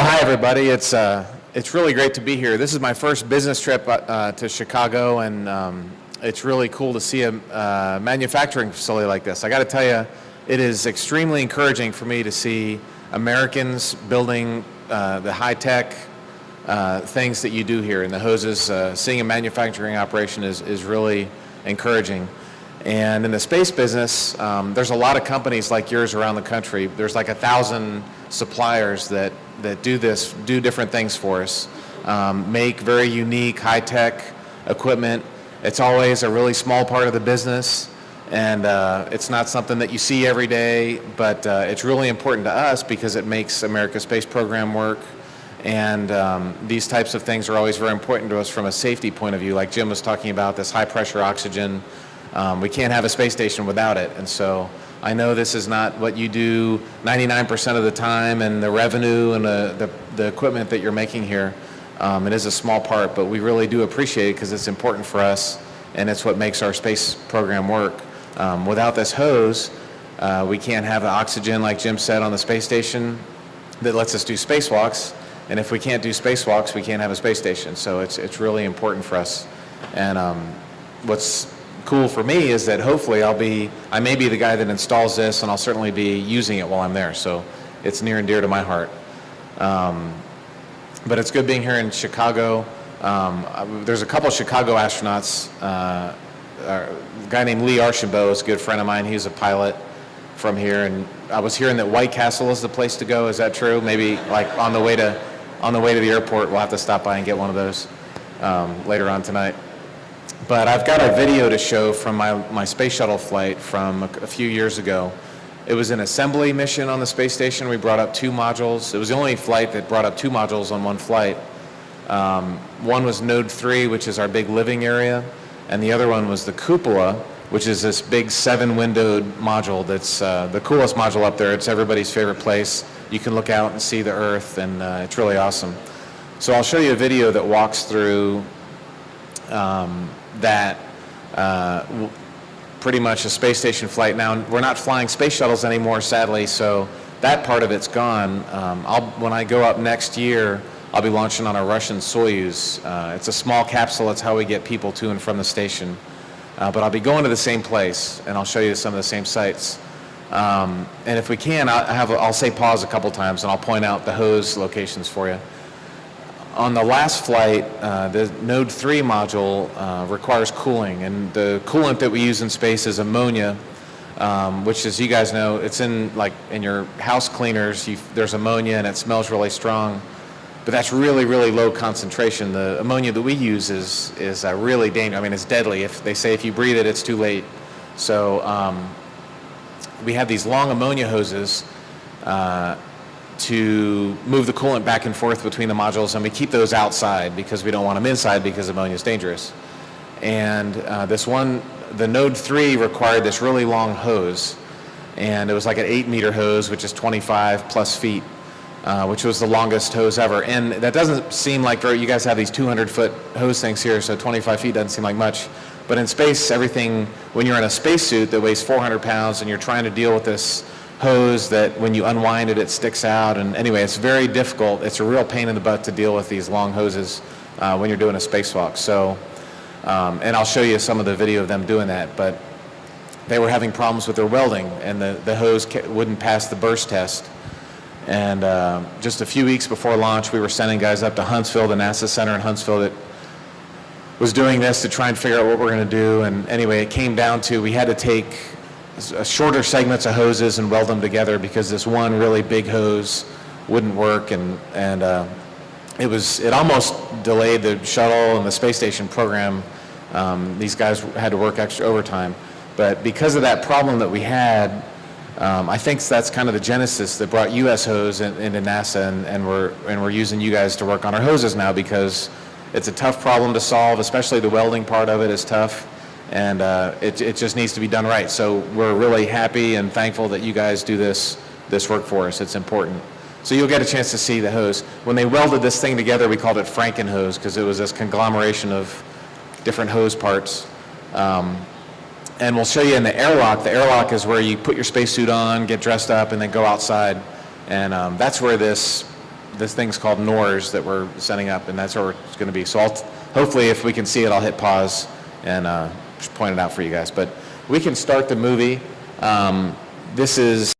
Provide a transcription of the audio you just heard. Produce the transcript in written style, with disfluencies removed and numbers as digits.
hi everybody. It's really great to be here. This is my first business trip to Chicago, and it's really cool to see a manufacturing facility like this. I got to tell you, it is extremely encouraging for me to see Americans building the high-tech things that you do here in the hoses. Seeing a manufacturing operation is really encouraging. And in the space business, there's a lot of companies like yours around the country. There's like 1,000 suppliers that do different things for us, make very unique high-tech equipment. It's always a really small part of the business, and it's not something that you see every day, but it's really important to us because it makes America's space program work. And these types of things are always very important to us from a safety point of view. Like Jim was talking about, this high-pressure oxygen. We can't have a space station without it. And so I know this is not what you do 99% of the time, and the revenue and the equipment that you're making here, it is a small part, but we really do appreciate it because it's important for us, and it's what makes our space program work. Without this hose, we can't have the oxygen, like Jim said, on the space station that lets us do spacewalks. And if we can't do spacewalks, we can't have a space station. So it's really important for us. And what's cool for me is that hopefully I may be the guy that installs this, and I'll certainly be using it while I'm there. So it's near and dear to my heart. But it's good being here in Chicago. There's a couple of Chicago astronauts. A guy named Lee Archambault is a good friend of mine. He's a pilot from here, and I was hearing that White Castle is the place to go. Is that true? Maybe like on the way to the airport, we'll have to stop by and get one of those later on tonight. But I've got a video to show from my space shuttle flight from a few years ago. It was an assembly mission on the space station. We brought up 2 modules. It was the only flight that brought up 2 modules on one flight. One was Node 3, which is our big living area, and the other one was the cupola, which is this big 7-windowed module that's the coolest module up there. It's everybody's favorite place. You can look out and see the Earth, and it's really awesome. So I'll show you a video that walks through that pretty much a space station flight. Now, we're not flying space shuttles anymore, sadly, so that part of it's gone. When I go up next year, I'll be launching on a Russian Soyuz. It's a small capsule. It's how we get people to and from the station. But I'll be going to the same place, and I'll show you some of the same sites. And if we can, I'll say pause a couple times, and I'll point out the hose locations for you. On the last flight, the Node 3 module requires cooling, and the coolant that we use in space is ammonia, which, as you guys know, it's in your house cleaners. There's ammonia, and it smells really strong, but that's really, really low concentration. The ammonia that we use is really dangerous. I mean, it's deadly. If they say if you breathe it, it's too late. So we have these long ammonia hoses to move the coolant back and forth between the modules, and we keep those outside because we don't want them inside because ammonia is dangerous. And the Node 3 required this really long hose, and it was like an 8-meter hose, which is 25 plus feet, which was the longest hose ever. And that doesn't seem like you guys have these 200-foot hose things here, so 25 feet doesn't seem like much. But in space, when you're in a spacesuit that weighs 400 pounds and you're trying to deal with this hose that when you unwind it, it sticks out. And anyway, it's very difficult. It's a real pain in the butt to deal with these long hoses when you're doing a spacewalk. So, and I'll show you some of the video of them doing that. But they were having problems with their welding, and the hose wouldn't pass the burst test. And just a few weeks before launch, we were sending guys up to Huntsville, the NASA center in Huntsville, that was doing this to try and figure out what we're going to do. And anyway, it came down to we had to take shorter segments of hoses and weld them together because this one really big hose wouldn't work, and it almost delayed the shuttle and the space station program. These guys had to work extra overtime, but because of that problem that we had, I think that's kind of the genesis that brought U.S. hose into NASA, and we're using you guys to work on our hoses now because it's a tough problem to solve, especially the welding part of it is tough. And it just needs to be done right. So we're really happy and thankful that you guys do this work for us. It's important. So you'll get a chance to see the hose. When they welded this thing together, we called it Frankenhose because it was this conglomeration of different hose parts. And we'll show you in the airlock. The airlock is where you put your spacesuit on, get dressed up, and then go outside. And that's where this this thing's called NORS that we're setting up, and that's where it's going to be. So hopefully, if we can see it, I'll hit pause and just point it out for you guys. But we can start the movie. This is